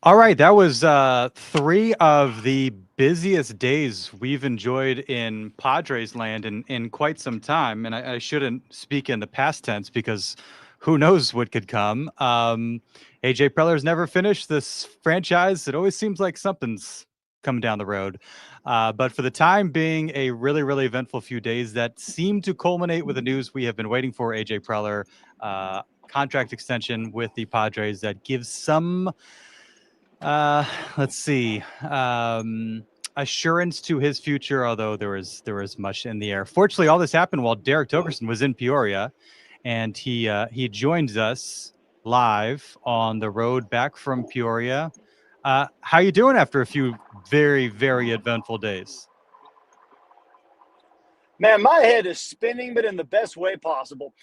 All right, that was three of the busiest days we've enjoyed in Padres land in quite some time. And I shouldn't speak in the past tense because who knows what could come. AJ Preller's never finished this franchise. It always seems like something's coming down the road. But for the time being, a really, really eventful few days that seem to culminate with the news we have been waiting for. AJ Preller contract extension with the Padres that gives some let's see. Assurance to his future, although there was much in the air. Fortunately, all this happened while Derek Togerson was in Peoria, and he joins us live on the road back from Peoria. How you doing after a few very, very eventful days? Man, my head is spinning, but in the best way possible.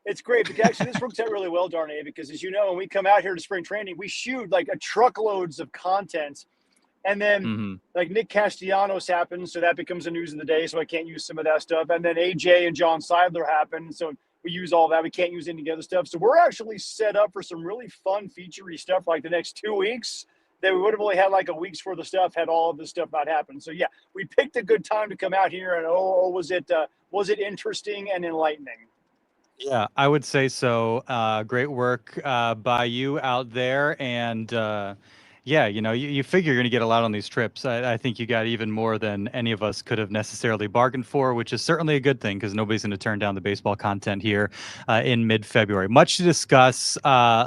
It's great because actually this works out really well, Darnay, because as you know, when we come out here to spring training, we shoot like a truckloads of content. And then Hmm. like Nick Castellanos happens, so that becomes the news of the day. So I can't use some of that stuff. And then AJ and John Seidler happen. So we use all that. We can't use any other stuff. So we're actually set up for some really fun featurey stuff like the next 2 weeks that we would have only had like a week's worth of stuff had all of this stuff not happened. So yeah, we picked a good time to come out here, and was it interesting and enlightening? Yeah, I would say so. Great work by you out there. And yeah, you figure you're going to get a lot on these trips. I think you got even more than any of us could have necessarily bargained for, which is certainly a good thing because nobody's going to turn down the baseball content here in mid-February. Much to discuss.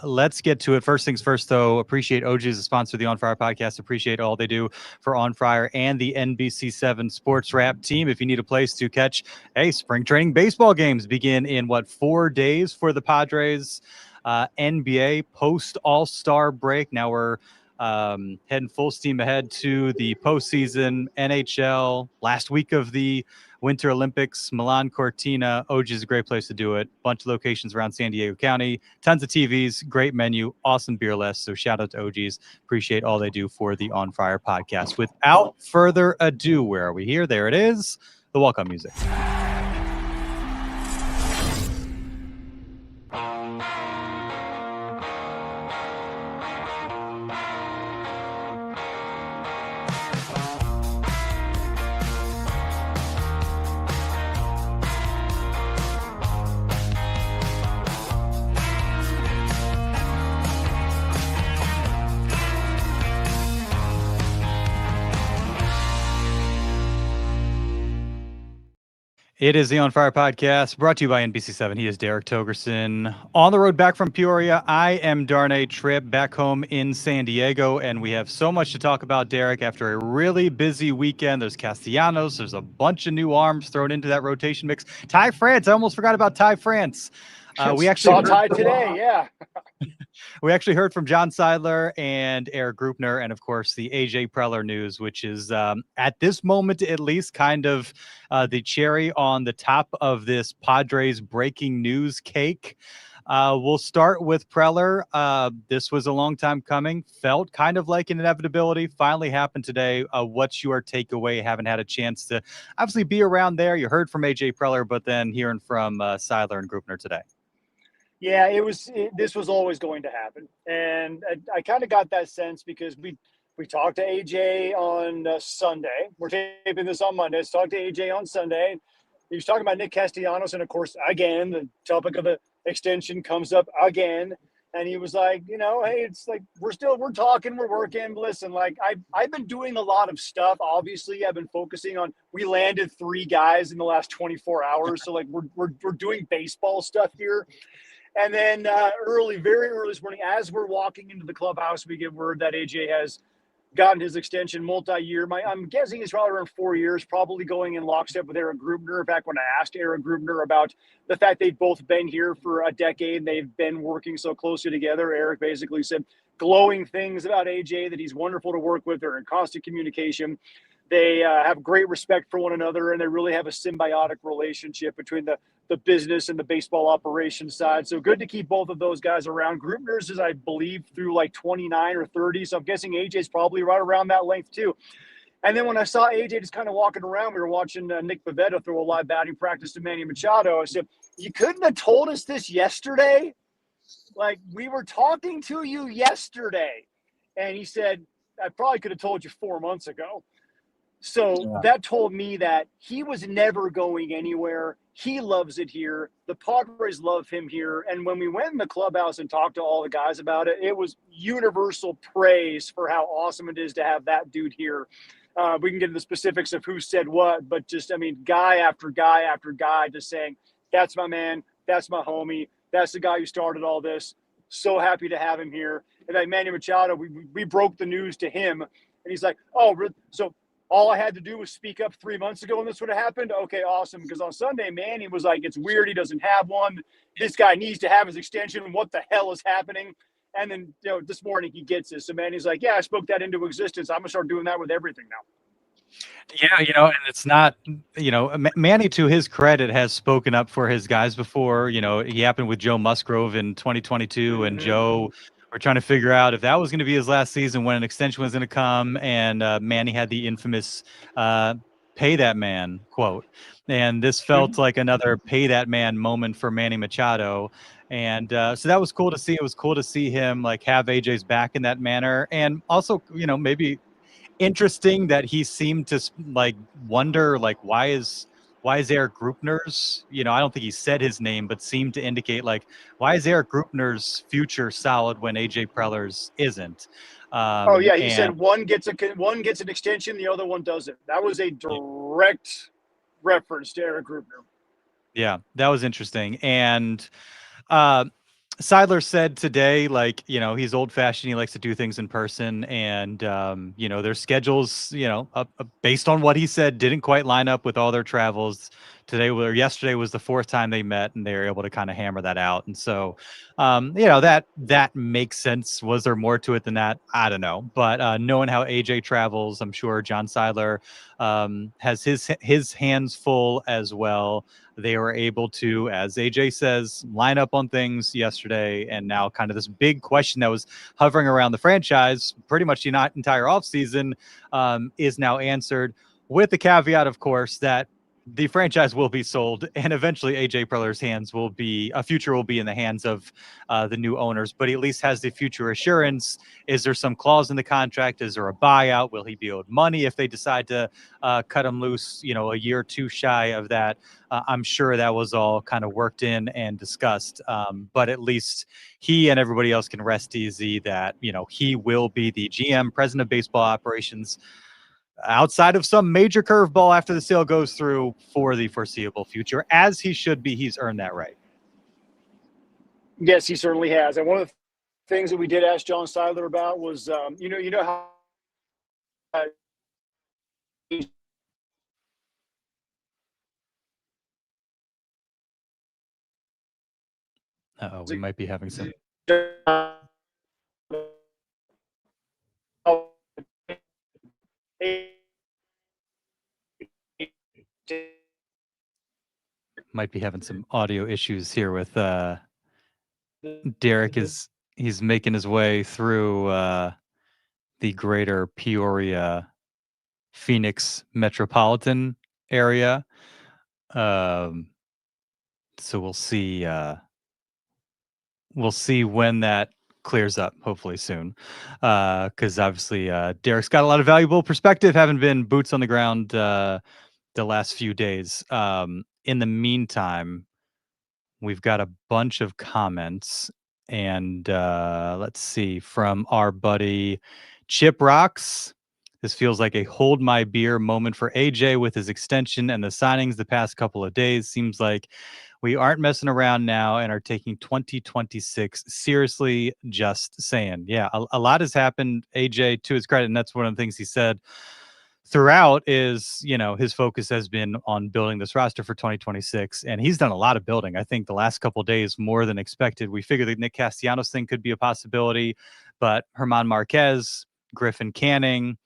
Let's get to it. First things first, though, appreciate OG as a sponsor of the On Fire podcast. Appreciate all they do for On Fire and the NBC7 Sports Wrap team. If you need a place to catch spring training baseball games begin in 4 days for the Padres. NBA post All-Star break. Now we're heading full steam ahead to the postseason. NHL last week of the Winter Olympics. Milan Cortina. OG is a great place to do it. Bunch of locations around San Diego County. Tons of TVs. Great menu. Awesome beer list. So shout out to OGs. Appreciate all they do for the On Fire podcast. Without further ado, where are we here? There it is. The welcome music. It is the On Fire podcast brought to you by NBC7. He is Derek Togerson on the road back from Peoria. I am Darnay Tripp back home in San Diego, and we have so much to talk about, Derek, after a really busy weekend. There's Castellanos. There's a bunch of new arms thrown into that rotation mix. Ty France. I almost forgot about Ty France. We actually saw Ty today, yeah. We actually heard from John Seidler and Eric Grupner, and of course the AJ Preller news, which is at this moment at least kind of the cherry on the top of this Padres breaking news cake. We'll start with Preller. This was a long time coming. Felt kind of like an inevitability. Finally happened today. What's your takeaway? Haven't had a chance to obviously be around there. You heard from AJ Preller, but then hearing from Seidler and Grupner today. Yeah, this was always going to happen, and I kind of got that sense because we talked to AJ on Sunday. We're taping this on Monday. So talked to AJ on Sunday. He was talking about Nick Castellanos, and of course, again, the topic of the extension comes up again. And he was like, hey, it's like we're talking, we're working. Listen, like I've been doing a lot of stuff. Obviously, I've been focusing on. We landed 3 guys in the last 24 hours, so like we're doing baseball stuff here. And then very early this morning, as we're walking into the clubhouse, we get word that AJ has gotten his extension multi-year. I'm guessing it's probably around 4 years, probably going in lockstep with Eric Grupner. In fact, when I asked Eric Grupner about the fact they've both been here for a decade and they've been working so closely together, Eric basically said glowing things about AJ, that he's wonderful to work with. They're in constant communication. They have great respect for one another, and they really have a symbiotic relationship between the business and the baseball operations side. So good to keep both of those guys around. Grupner's is, I believe, through like 29 or 30. So I'm guessing AJ's probably right around that length too. And then when I saw AJ just kind of walking around, we were watching Nick Pivetta throw a live batting practice to Manny Machado. I said, you couldn't have told us this yesterday? Like, we were talking to you yesterday. And he said, I probably could have told you 4 months ago. So that told me that he was never going anywhere. He loves it here. The Padres love him here. And when we went in the clubhouse and talked to all the guys about it, it was universal praise for how awesome it is to have that dude here. We can get into the specifics of who said what, but just, I mean, guy after guy after guy just saying, that's my man. That's my homie. That's the guy who started all this. So happy to have him here. And like Manny Machado, we broke the news to him. And he's like, oh, so all I had to do was speak up 3 months ago and this would have happened. Okay, awesome. Because on Sunday, Manny was like, it's weird he doesn't have one. This guy needs to have his extension. What the hell is happening? And then, this morning he gets it. So Manny's like, yeah, I spoke that into existence. I'm going to start doing that with everything now. Yeah, and it's not, Manny, to his credit, has spoken up for his guys before. He happened with Joe Musgrove in 2022, and Joe were trying to figure out if that was going to be his last season, when an extension was going to come, and Manny had the infamous "pay that man" quote, and this felt like another "pay that man" moment for Manny Machado. And so that was cool to see. It was cool to see him like have AJ's back in that manner, and also, maybe interesting that he seemed to like wonder like why is Eric Grupner's, I don't think he said his name, but seemed to indicate like, why is Eric Grupner's future solid when AJ Preller's isn't? He said one gets an extension, the other one doesn't. That was a direct reference to Eric Grupner. Yeah, that was interesting. And Seidler said today, like, he's old fashioned. He likes to do things in person. And, their schedules, based on what he said, didn't quite line up with all their travels. Yesterday was the fourth time they met, and they were able to kind of hammer that out. And so, that makes sense. Was there more to it than that? I don't know. But knowing how AJ travels, I'm sure John Seidler has his hands full as well. They were able to, as AJ says, line up on things yesterday, and now kind of this big question that was hovering around the franchise pretty much the entire offseason is now answered, with the caveat, of course, that the franchise will be sold, and eventually AJ Preller's future will be in the hands of the new owners, but he at least has the future assurance. Is there some clause in the contract? Is there a buyout? Will he be owed money if they decide to cut him loose, a year or two shy of that? I'm sure that was all kind of worked in and discussed, but at least he and everybody else can rest easy that, he will be the GM, president of baseball operations, outside of some major curveball after the sale goes through, for the foreseeable future, as he should be. He's earned that right. Yes, he certainly has. And one of the things that we did ask John Seidler about was, how We might be having some audio issues here with Derek. He's making his way through the greater Peoria, Phoenix metropolitan area. So we'll see when that clears up, hopefully soon, because obviously Derek's got a lot of valuable perspective, having been boots on the ground the last few days. In the meantime, we've got a bunch of comments, and let's see, from our buddy Chip Rocks. This feels like a hold my beer moment for AJ with his extension and the signings the past couple of days. Seems like we aren't messing around now and are taking 2026 seriously. Just saying. Yeah, a lot has happened, AJ, to his credit, and that's one of the things he said throughout is, his focus has been on building this roster for 2026, and he's done a lot of building. I think the last couple of days, more than expected. We figured the Nick Castellanos thing could be a possibility, but Herman Marquez, Griffin Canning,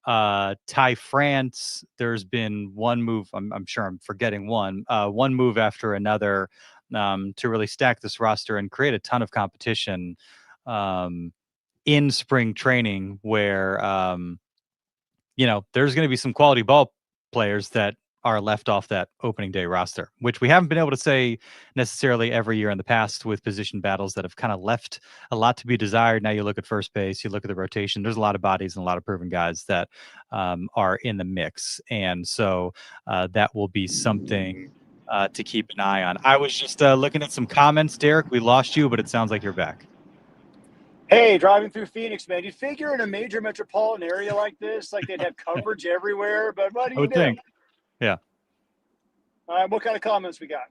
Ty France, there's been one move, I'm sure I'm forgetting one move after another to really stack this roster and create a ton of competition in spring training, where there's going to be some quality ball players that are left off that opening day roster, which we haven't been able to say necessarily every year in the past with position battles that have kind of left a lot to be desired. Now you look at first base, you look at the rotation, there's a lot of bodies and a lot of proven guys that are in the mix. And so that will be something to keep an eye on. I was just looking at some comments, Derek. We lost you, but it sounds like you're back. Hey, driving through Phoenix, man. You'd figure in a major metropolitan area like this, like they'd have coverage everywhere, but what do I you would do? think. Yeah. What kind of comments we got?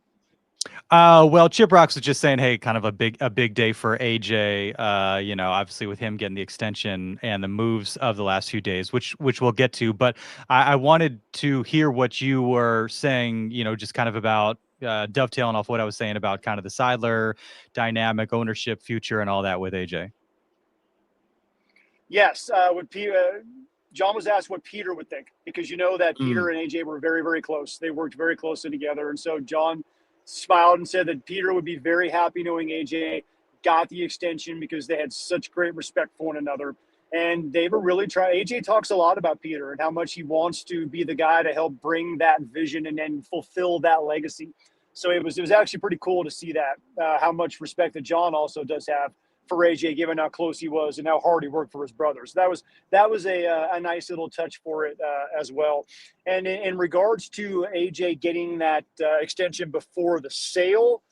Well, Chip Rocks was just saying, hey, kind of a big day for AJ. Obviously with him getting the extension and the moves of the last few days, which we'll get to. But I wanted to hear what you were saying, just kind of about dovetailing off what I was saying about kind of the Seidler dynamic, ownership, future, and all that with AJ. Yes, John was asked what Peter would think, because you know that Peter and AJ were very, very close. They worked very closely together. And so John smiled and said that Peter would be very happy knowing AJ got the extension because they had such great respect for one another. And they were really trying. AJ talks a lot about Peter and how much he wants to be the guy to help bring that vision and then fulfill that legacy. So it was actually pretty cool to see that, how much respect that John also does have for AJ, given how close he was and how hard he worked for his brothers. That was a nice little touch for it as well. And in regards to AJ getting that extension before the sale,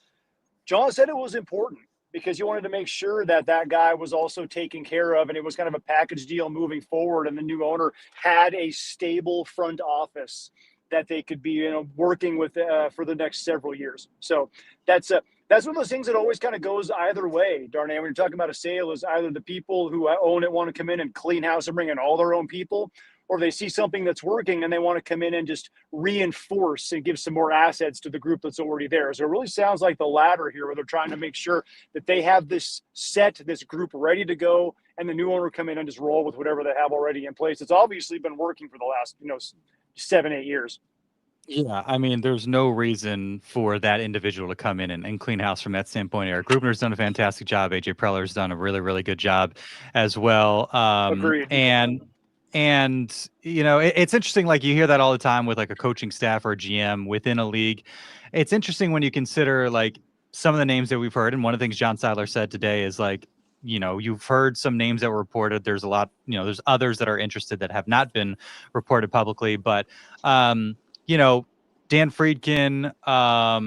John said it was important because he wanted to make sure that that guy was also taken care of, and it was kind of a package deal moving forward. And the new owner had a stable front office that they could be, working with for the next several years. So that's one of those things that always kind of goes either way, Darnay. When you're talking about a sale, is either the people who own it want to come in and clean house and bring in all their own people, or they see something that's working and they want to come in and just reinforce and give some more assets to the group that's already there. So it really sounds like the latter here, where they're trying to make sure that they have this group ready to go, and the new owner come in and just roll with whatever they have already in place. It's obviously been working for the last, 7-8 years. Yeah, I mean, there's no reason for that individual to come in and clean house from that standpoint. Eric Grubner's done a fantastic job. AJ Preller's done a really, really good job as well. Agreed. And it's interesting. Like, you hear that all the time with like a coaching staff or a GM within a league. It's interesting when you consider like some of the names that we've heard. And one of the things John Seidler said today is like, you've heard some names that were reported. There's a lot, there's others that are interested that have not been reported publicly, but Dan Friedkin, why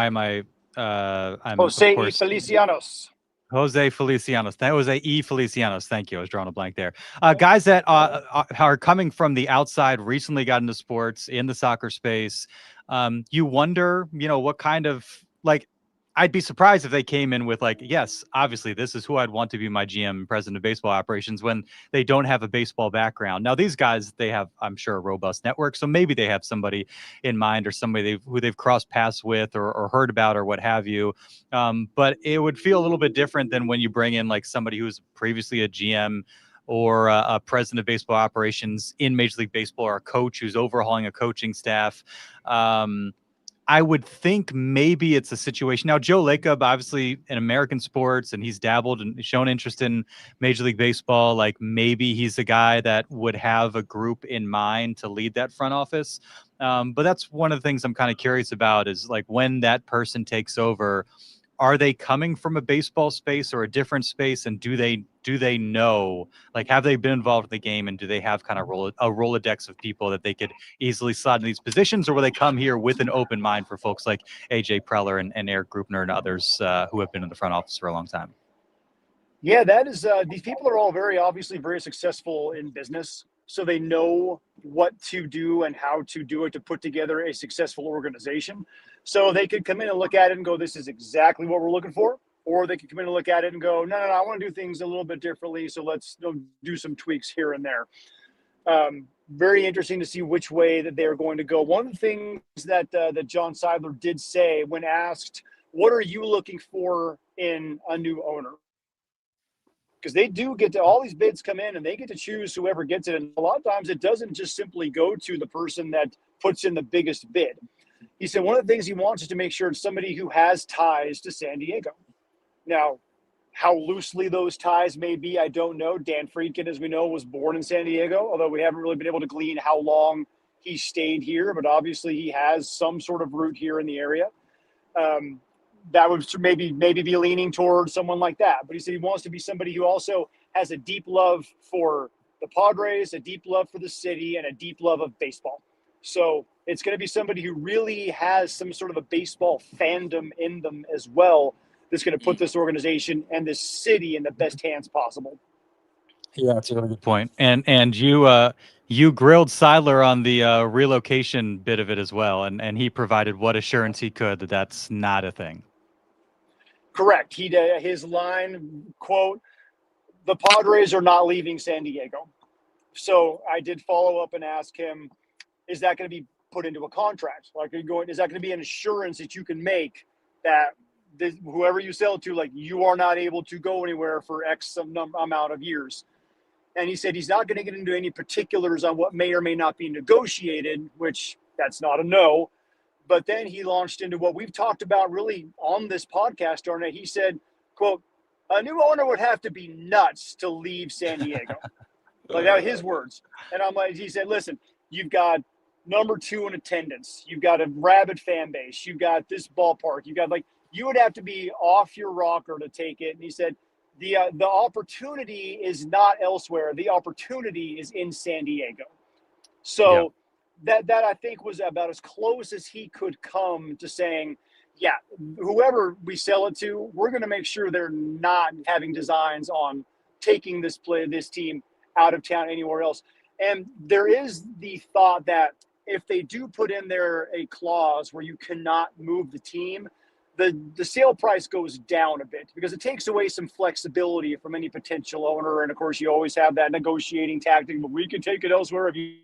am I, I'm Jose of course, Felicianos. Jose Felicianos. That was Felicianos. Thank you. I was drawing a blank there. Guys that are coming from the outside, recently got into sports in the soccer space. You wonder, what kind of, like, I'd be surprised if they came in with like, yes, obviously this is who I'd want to be my GM and president of baseball operations, when they don't have a baseball background. Now, these guys, they have, I'm sure, a robust network. So maybe they have somebody in mind, or somebody who they've crossed paths with or heard about or what have you. But it would feel a little bit different than when you bring in like somebody who's previously a GM or a president of baseball operations in Major League Baseball, or a coach who's overhauling a coaching staff. I would think maybe it's a situation. Now, Joe Lacob, obviously in American sports, and he's dabbled and shown interest in Major League Baseball. Like, maybe he's the guy that would have a group in mind to lead that front office. But that's one of the things I'm kind of curious about, is like, when that person takes over, are they coming from a baseball space or a different space? And do they know, like, have they been involved in the game, and do they have kind of a Rolodex of people that they could easily slot in these positions? Or will they come here with an open mind for folks like AJ Preller and Eric Grubner and others who have been in the front office for a long time? Yeah, that is, these people are all obviously very successful in business. So they know what to do and how to do it to put together a successful organization. So they could come in and look at it and go, this is exactly what we're looking for. Or they could come in and look at it and go, no, I want to do things a little bit differently. So let's do some tweaks here and there. Very interesting to see which way that they're going to go. One of the things that John Seidler did say when asked, what are you looking for in a new owner? Because they do get to, all these bids come in and they get to choose whoever gets it. And a lot of times it doesn't just simply go to the person that puts in the biggest bid. He said one of the things he wants is to make sure it's somebody who has ties to San Diego. Now, How loosely those ties may be, I don't know. Dan Friedkin, as we know, was born in San Diego, although we haven't really been able to glean how long he stayed here, but obviously he has some sort of root here in the area. That would maybe be leaning toward someone like that. But he said he wants to be somebody who also has a deep love for the Padres, a deep love for the city, and a deep love of baseball. So it's going to be somebody who really has some sort of a baseball fandom in them as well, that's going to put this organization and this city in the best hands possible. Yeah, that's a really good point. And you grilled Seidler on the relocation bit of it as well, and he provided what assurance he could that that's not a thing. Correct. His line, quote, "The Padres are not leaving San Diego." So I did follow up and ask him, is that going to be put into a contract? Like, is that going to be an assurance that you can make that whoever you sell it to, like, you are not able to go anywhere for X amount of years? And he said he's not going to get into any particulars on what may or may not be negotiated, which that's not a no. But then he launched into what we've talked about really on this podcast, Arnett. He said, quote, "A new owner would have to be nuts to leave San Diego." Like, that was his words. And I'm like, he said, listen, you've got number 2 in attendance. You've got a rabid fan base. You've got this ballpark. You got, like, you would have to be off your rocker to take it. And he said, the opportunity is not elsewhere. The opportunity is in San Diego. So that I think was about as close as he could come to saying, yeah, whoever we sell it to, we're going to make sure they're not having designs on taking this team out of town anywhere else. And there is the thought that if they do put in there a clause where you cannot move the team, the sale price goes down a bit, because it takes away some flexibility from any potential owner. And of course, you always have that negotiating tactic, but we can take it elsewhere if you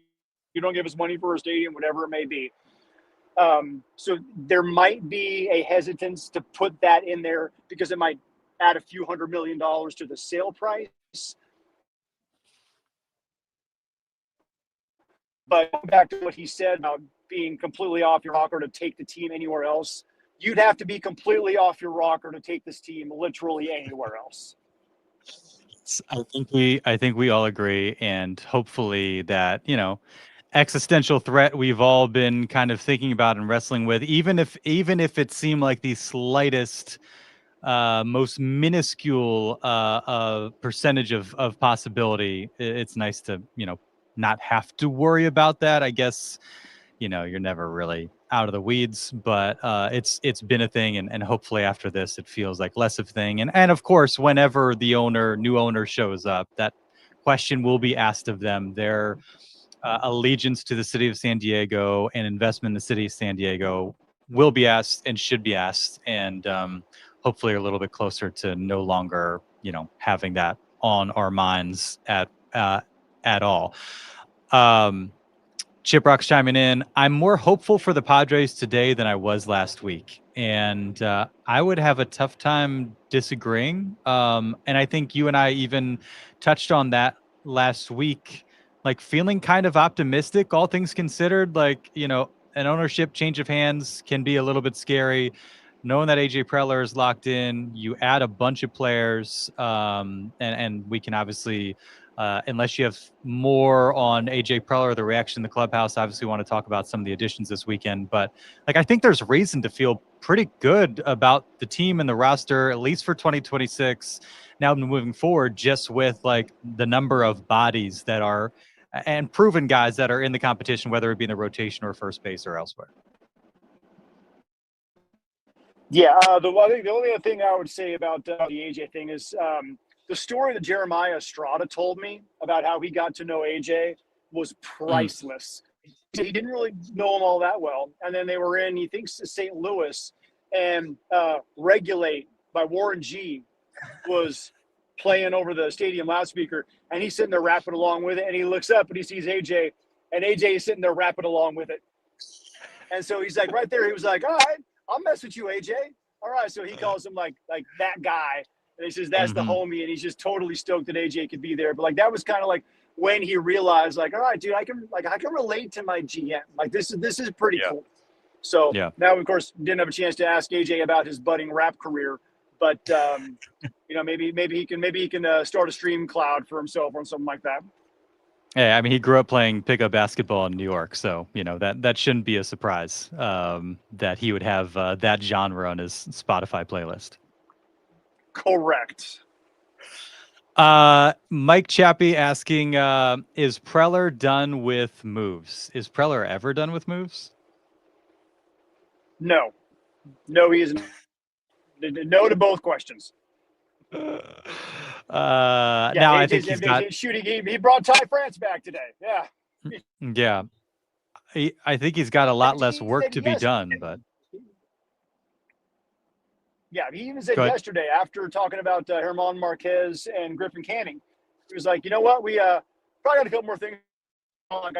don't give us money for a stadium, whatever it may be. So there might be a hesitance to put that in there because it might add a few $100 million to the sale price. But back to what he said about being completely off your rocker to take the team anywhere else, you'd have to be completely off your rocker to take this team literally anywhere else. I think we all agree, and hopefully that, existential threat we've all been kind of thinking about and wrestling with, even if it seemed like the slightest, most minuscule percentage of possibility, it's nice to not have to worry about that. I guess you're never really out of the weeds, but it's been a thing, and hopefully after this it feels like less of a thing. And of course, whenever the new owner shows up, that question will be asked of them. Their allegiance to the city of San Diego and investment in the city of San Diego will be asked and should be asked, and hopefully a little bit closer to no longer having that on our minds at all. Chip Rock's chiming in. I'm more hopeful for the Padres today than I was last week, and I would have a tough time disagreeing. And I think you and I even touched on that last week, like feeling kind of optimistic, all things considered. Like, an ownership change of hands can be a little bit scary. Knowing that AJ Preller is locked in, you add a bunch of players, and we can obviously, unless you have more on AJ Preller, the reaction in the clubhouse, obviously want to talk about some of the additions this weekend. But I think there's reason to feel pretty good about the team and the roster, at least for 2026. Now moving forward, just with the number of bodies that are and proven guys that are in the competition, whether it be in the rotation or first base or elsewhere. Yeah, I think the only other thing I would say about the AJ thing is the story that Jeremiah Estrada told me about how he got to know AJ was priceless. He didn't really know him all that well. And then they were in, he thinks, St. Louis, and Regulate by Warren G was playing over the stadium loudspeaker, and he's sitting there rapping along with it, and he looks up and he sees AJ, and AJ is sitting there rapping along with it. And so he's like, right there, he was like, all right, I'll mess with you, AJ. All right. So he calls him like that guy. And he says, that's the homie. And he's just totally stoked that AJ could be there. But that was kind of when he realized, all right, dude, I can relate to my GM. This is pretty cool. So now, of course, didn't have a chance to ask AJ about his budding rap career, But maybe he can start a stream cloud for himself or something like that. Yeah, I mean, he grew up playing pickup basketball in New York, so that shouldn't be a surprise that he would have that genre on his Spotify playlist. Correct. Mike Chappie asking, is Preller done with moves? Is Preller ever done with moves? No, he isn't. No to both questions. Now I think he's got shooting. He brought Ty France back today. Yeah. Yeah. I think he's got a lot less work to be done, but yeah, he even said yesterday after talking about Herman Marquez and Griffin Canning, he was like, you know what, we probably got a couple more things on,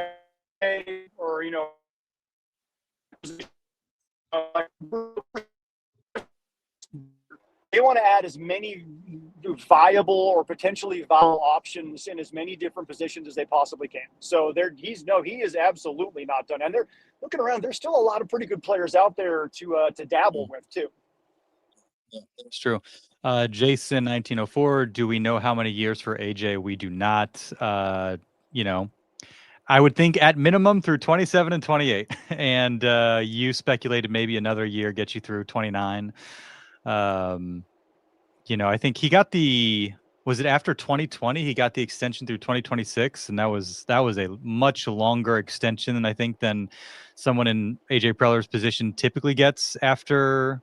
or they want to add as many viable or potentially viable options in as many different positions as they possibly can. So he is absolutely not done. And they're looking around. There's still a lot of pretty good players out there to dabble with too. Yeah, that's true. Jason 1904, do we know how many years for AJ? We do not. I would think at minimum through 27 and 28. And you speculated maybe another year gets you through 29. I think he got was it after 2020 he got the extension through 2026, and that was a much longer extension than someone in AJ Preller's position typically gets after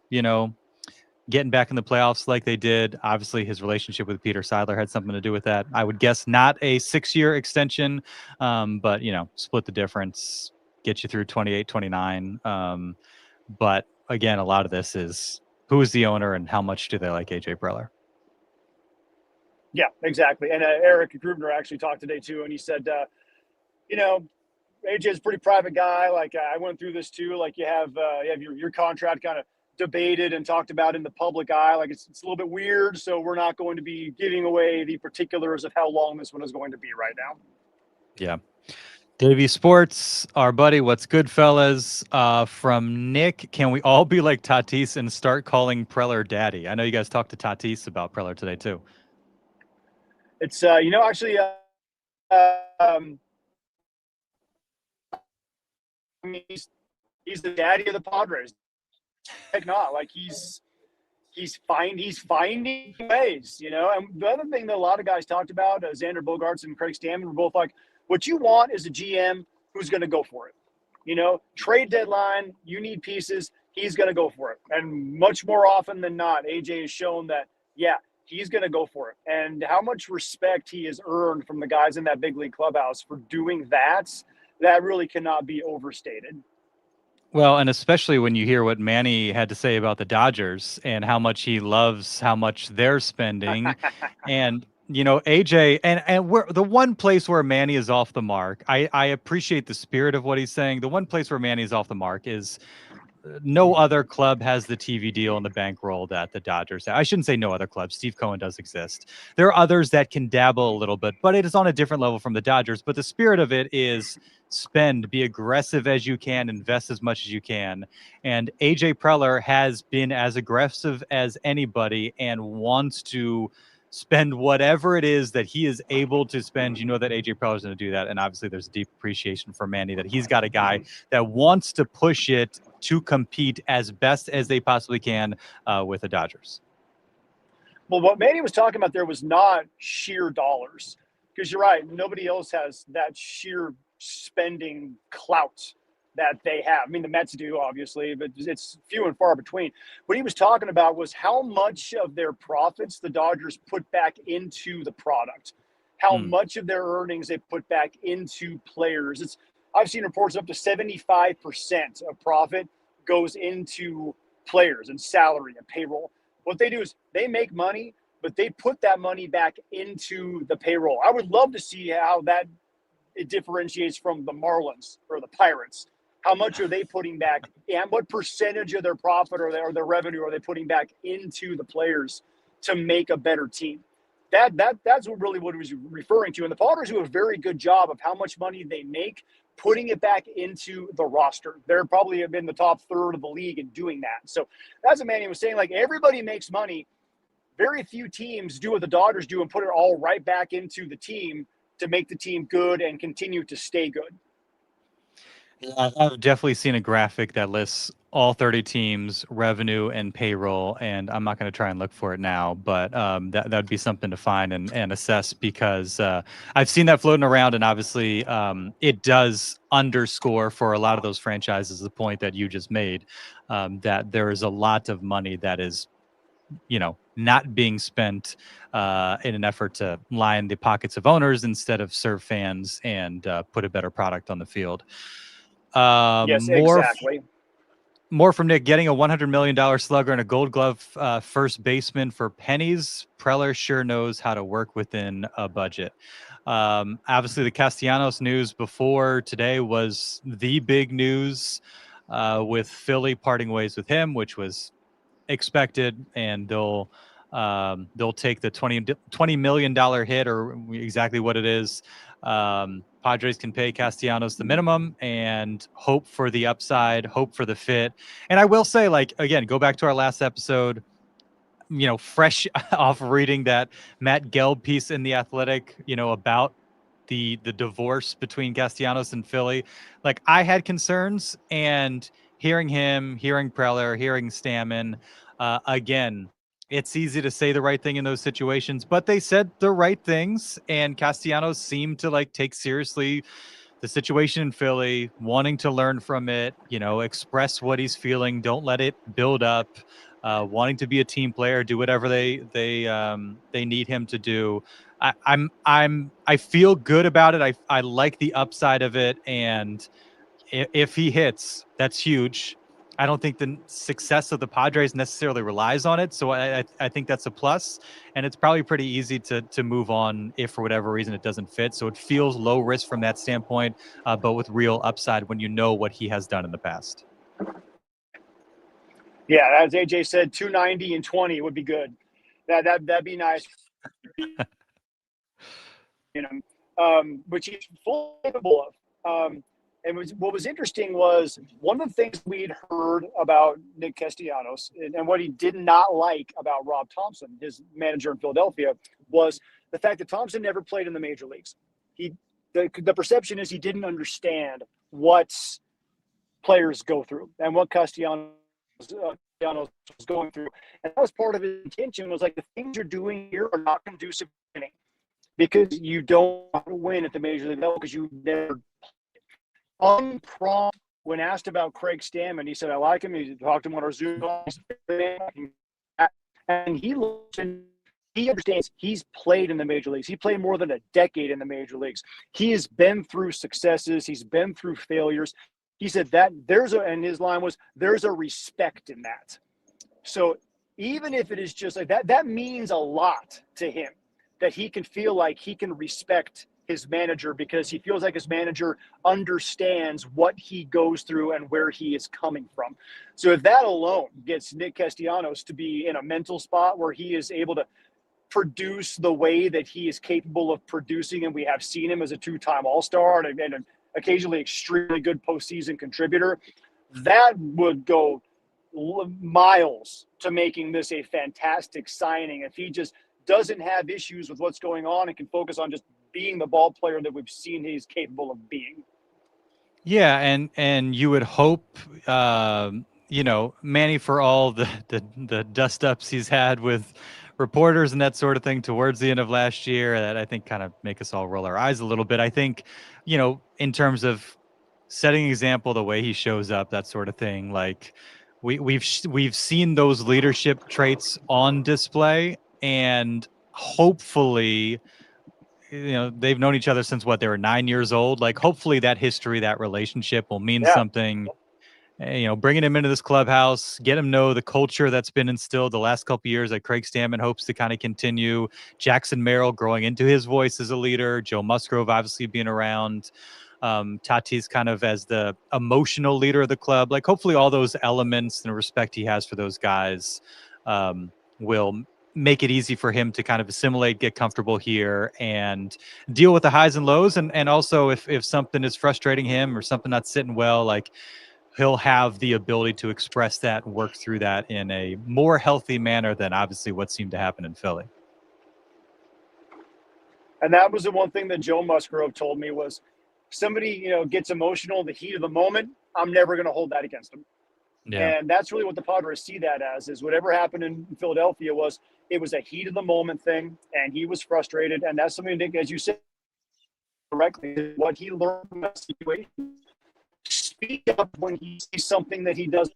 getting back in the playoffs like they did. Obviously his relationship with Peter Seidler had something to do with that. I would guess not a 6-year extension, but split the difference, get you through 28, 29. But again, a lot of this is who is the owner and how much do they like AJ Preller? Yeah, exactly. And Eric Grubner actually talked today too, and he said, AJ's a pretty private guy. Like I went through this too. Like you have your contract kind of debated and talked about in the public eye. Like it's a little bit weird, so we're not going to be giving away the particulars of how long this one is going to be right now. Yeah. Davey Sports, our buddy, what's good, fellas? From Nick, can we all be like Tatis and start calling Preller daddy? I know you guys talked to Tatis about Preller today too. It's actually he's the daddy of the Padres. Heck not. Like he's finding ways, And the other thing that a lot of guys talked about, Xander Bogaerts and Craig Stammen were both like, what you want is a GM who's going to go for it. Trade deadline, you need pieces, he's going to go for it. And much more often than not, AJ has shown that, yeah, he's going to go for it. And how much respect he has earned from the guys in that big league clubhouse for doing that really cannot be overstated. Well, and especially when you hear what Manny had to say about the Dodgers and how much he loves how much they're spending. And, AJ, and we're the one place where Manny is off the mark. I appreciate the spirit of what he's saying. The one place where Manny is off the mark is no other club has the TV deal and the bankroll that the Dodgers have. I shouldn't say no other club. Steve Cohen does exist. There are others that can dabble a little bit, but it is on a different level from the Dodgers. But the spirit of it is spend, be aggressive as you can, invest as much as you can. And AJ Preller has been as aggressive as anybody and wants to spend whatever it is that he is able to spend. That AJ Preller is going to do that. And obviously there's a deep appreciation for Manny that he's got a guy that wants to push it to compete as best as they possibly can with the Dodgers. Well, what Manny was talking about there was not sheer dollars, because you're right. Nobody else has that sheer spending clout that they have. I mean, the Mets do, obviously, but it's few and far between. What he was talking about was how much of their profits the Dodgers put back into the product, how much of their earnings they put back into players. I've seen reports up to 75% of profit goes into players and salary and payroll. What they do is they make money, but they put that money back into the payroll. I would love to see how it differentiates from the Marlins or the Pirates. How much are they putting back, and what percentage of their profit or their revenue are they putting back into the players to make a better team? That's what he was referring to. And the Padres do a very good job of how much money they make, putting it back into the roster. They're probably in the top third of the league in doing that. So that's what Manny was saying. Like, everybody makes money, very few teams do what the Dodgers do and put it all right back into the team to make the team good and continue to stay good. I've definitely seen a graphic that lists all 30 teams, revenue and payroll, and I'm not going to try and look for it now, but that'd be something to find and assess, because I've seen that floating around, and obviously it does underscore for a lot of those franchises the point that you just made, that there is a lot of money that is, not being spent in an effort to line the pockets of owners instead of serve fans and put a better product on the field. Yes, exactly. More from Nick. Getting a $100 million slugger and a Gold Glove first baseman for pennies. Preller sure knows how to work within a budget. Obviously, the Castellanos news before today was the big news, with Philly parting ways with him, which was expected, and they'll take the $20 million hit, or exactly what it is. Padres can pay Castellanos the minimum and hope for the upside, hope for the fit. And I will say, like, again, go back to our last episode, fresh off reading that Matt Gelb piece in The Athletic, about the divorce between Castellanos and Philly. Like, I had concerns, and hearing him, hearing Preller, hearing Stammen, again, it's easy to say the right thing in those situations, but they said the right things, and Castellanos seemed to take seriously the situation in Philly, wanting to learn from it, express what he's feeling, don't let it build up, wanting to be a team player, do whatever they need him to do. I feel good about it. I like the upside of it, and if he hits, that's huge. I don't think the success of the Padres necessarily relies on it, so I think that's a plus, and it's probably pretty easy to move on if for whatever reason it doesn't fit. So it feels low risk from that standpoint, but with real upside when you know what he has done in the past. Yeah, as AJ said, 290 and 20 would be good. That'd be nice. Which he's fully capable of. And what was interesting was one of the things we'd heard about Nick Castellanos, and what he did not like about Rob Thompson, his manager in Philadelphia, was the fact that Thompson never played in the major leagues. The perception is he didn't understand what players go through and what Castellanos was going through. And that was part of his intention, was like, the things you're doing here are not conducive to winning, because you don't win at the major league level because you never – unprompt, when asked about Craig Stammen, he said, I like him. He talked to him on our Zoom calls. And he understands he's played in the major leagues. He played more than a decade in the major leagues. He has been through successes. He's been through failures. He said that and his line was, there's a respect in that. So even if it is just like that, that means a lot to him, that he can feel like he can respect his manager, because he feels like his manager understands what he goes through and where he is coming from. So if that alone gets Nick Castellanos to be in a mental spot where he is able to produce the way that he is capable of producing, and we have seen him as a two-time All-Star and an occasionally extremely good postseason contributor, that would go miles to making this a fantastic signing. If he just doesn't have issues with what's going on and can focus on just being the ball player that we've seen he's capable of being. Yeah, and you would hope, Manny, for all the dust ups he's had with reporters and that sort of thing towards the end of last year, that I think kind of make us all roll our eyes a little bit. I think, in terms of setting an example, the way he shows up, that sort of thing, like we've seen those leadership traits on display, and hopefully, they've known each other since they were 9 years old. Like, hopefully that history, that relationship will mean something. Bringing him into this clubhouse, get him know the culture that's been instilled the last couple of years that Craig Stammen hopes to kind of continue. Jackson Merrill growing into his voice as a leader. Joe Musgrove obviously being around. Tatis kind of as the emotional leader of the club. Like, hopefully all those elements and respect he has for those guys will make it easy for him to kind of assimilate, get comfortable here, and deal with the highs and lows. And also if something is frustrating him or something not sitting well, like, he'll have the ability to express that and work through that in a more healthy manner than obviously what seemed to happen in Philly. And that was the one thing that Joe Musgrove told me was, somebody, gets emotional in the heat of the moment, I'm never going to hold that against them. Yeah. And that's really what the Padres see that as, is whatever happened in Philadelphia it was a heat of the moment thing, and he was frustrated. And that's something that, as you said correctly, what he learned from that situation. Speak up when he sees something that he does,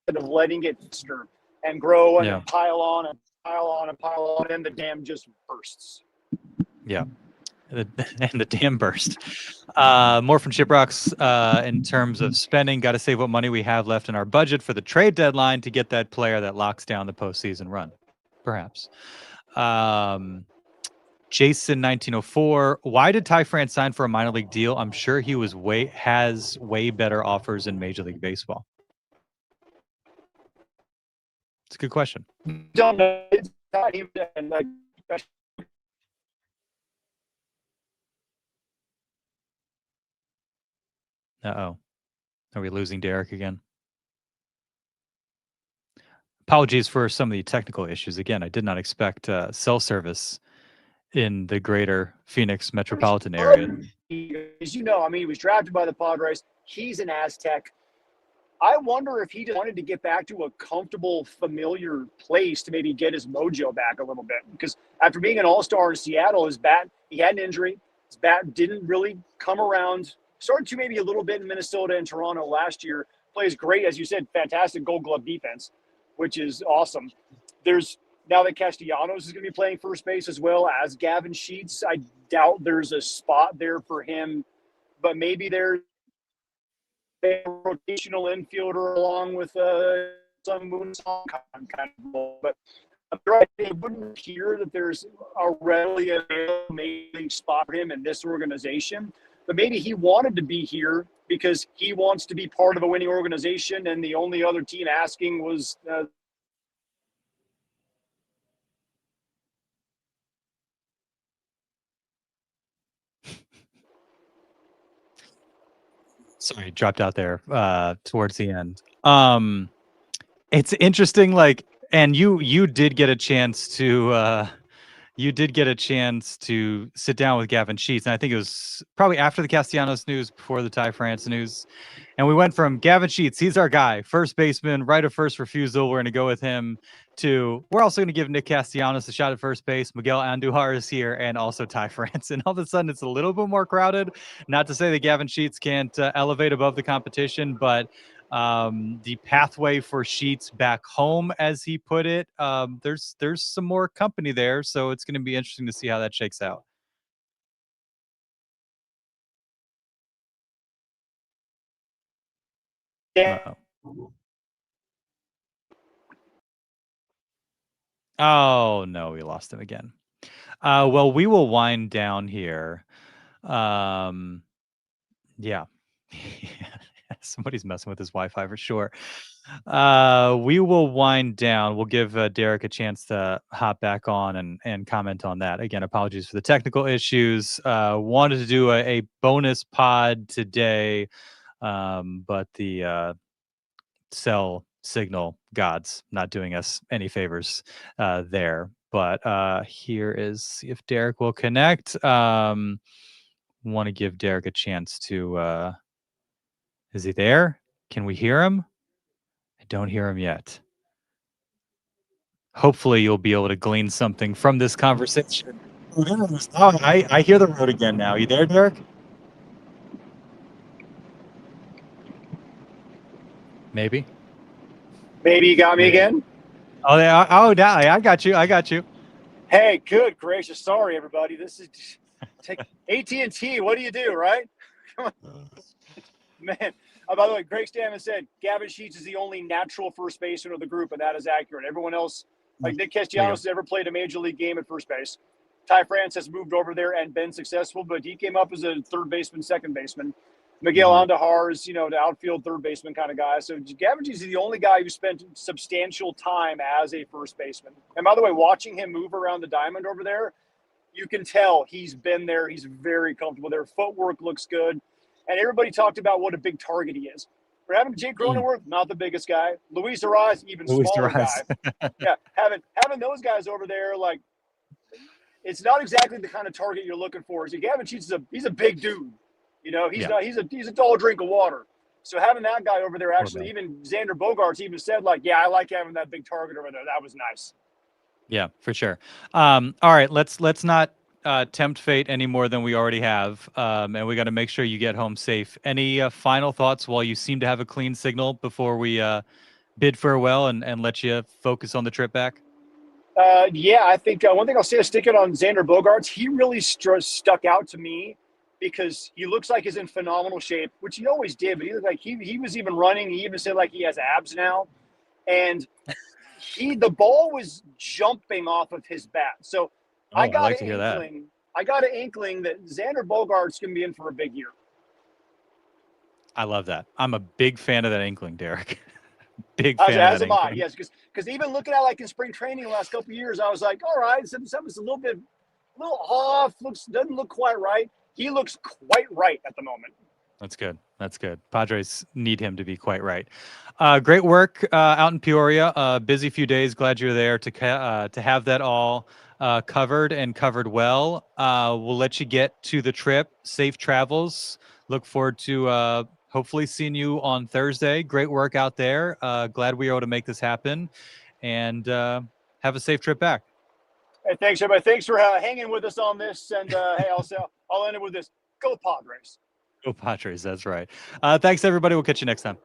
instead of letting it stir and grow and pile on and pile on and pile on, and the dam just bursts. Yeah. And the dam burst. More from Shiprocks in terms of spending. Got to save what money we have left in our budget for the trade deadline to get that player that locks down the postseason run. Perhaps. Jason 1904. Why did Ty France sign for a minor league deal? I'm sure he has way better offers in Major League Baseball. It's a good question. Don't know. It's not even like. Uh-oh. Are we losing Derek again? Apologies for some of the technical issues. Again, I did not expect cell service in the greater Phoenix metropolitan area. As he was drafted by the Padres. He's an Aztec. I wonder if he just wanted to get back to a comfortable, familiar place to maybe get his mojo back a little bit. Because after being an all-star in Seattle, he had an injury. His bat didn't really come around. Started to maybe a little bit in Minnesota and Toronto last year. Plays great, as you said, fantastic Gold Glove defense, which is awesome. Now that Castellanos is going to be playing first base as well as Gavin Sheets, I doubt there's a spot there for him. But maybe there's a rotational infielder along with some Moonsong kind of role. But it wouldn't appear that there's a readily available spot for him in this organization. But maybe he wanted to be here because he wants to be part of a winning organization, and the only other team asking was Sorry, dropped out there towards the end. It's interesting, and you did get a chance to sit down with Gavin Sheets, and I think it was probably after the Castellanos news, before the Ty France news. And we went from Gavin Sheets, he's our guy, first baseman, right of first refusal, we're going to go with him, to we're also going to give Nick Castellanos a shot at first base. Miguel Andujar is here, and also Ty France. And all of a sudden, it's a little bit more crowded. Not to say that Gavin Sheets can't elevate above the competition, but the pathway for Sheets back home, as he put it, there's some more company there, so it's going to be interesting to see how that shakes out. Uh-oh. Oh no, we lost him again. Well, we will wind down here. Yeah. Somebody's messing with his Wi-Fi for sure. We will wind down. We'll give Derek a chance to hop back on and comment on that. Again, apologies for the technical issues. Wanted to do a bonus pod today, but the cell signal gods not doing us any favors there. But here is, see if Derek will connect. Want to give Derek a chance to... is he there? Can we hear him? I don't hear him yet. Hopefully you'll be able to glean something from this conversation. Oh, I hear the road again now. You there, Derek? Maybe. Maybe you got me again? Oh, yeah. Oh, yeah, I got you. I got you. Hey, good gracious. Sorry, everybody. This is AT&T. What do you do, right? Man. By the way, Greg Stammen said Gavin Sheets is the only natural first baseman of the group, and that is accurate. Everyone else, like Nick Castellanos, has never played a major league game at first base. Ty France has moved over there and been successful, but he came up as a third baseman, second baseman. Miguel Andujar is, the outfield third baseman kind of guy. So Gavin Sheets is the only guy who spent substantial time as a first baseman. And by the way, watching him move around the diamond over there, you can tell he's been there. He's very comfortable there. Footwork looks good. And everybody talked about what a big target he is. We're having Jake Cronenworth, not the biggest guy. Luis Ariz, even Luis smaller Ariz. guy. Yeah, having those guys over there, like, it's not exactly the kind of target you're looking for. So Gavin Sheets he's a big dude. You know, he's a tall drink of water. So having that guy over there, actually, even Xander Bogaerts even said, like, yeah, I like having that big target over there. That was nice. Yeah, for sure. All right, let's not tempt fate any more than we already have, and we got to make sure you get home safe. Any final thoughts while you seem to have a clean signal before we bid farewell and let you focus on the trip back? Yeah, I think one thing I'll say is stick it on Xander Bogaerts. He really stuck out to me because he looks like he's in phenomenal shape, which he always did, but he looked like he was even running. He even said like he has abs now. And the ball was jumping off of his bat. So I got an inkling that Xander Bogaerts can be in for a big year. I love that. I'm a big fan of that inkling, Derek. Big fan of that inkling. Yes, because even looking at like in spring training the last couple of years, I was like, all right, something's a little off. Doesn't look quite right. He looks quite right at the moment. That's good. That's good. Padres need him to be quite right. Great work out in Peoria. Busy few days. Glad you're there to have that all covered and covered well. We'll let you get to the trip. Safe travels. Look forward to hopefully seeing you on Thursday. Great work out there. Glad we were able to make this happen. And have a safe trip back. Hey, thanks, everybody. Thanks for hanging with us on this. And hey, I'll end it with this. Go Padres. Go Padres. That's right. Thanks, everybody. We'll catch you next time.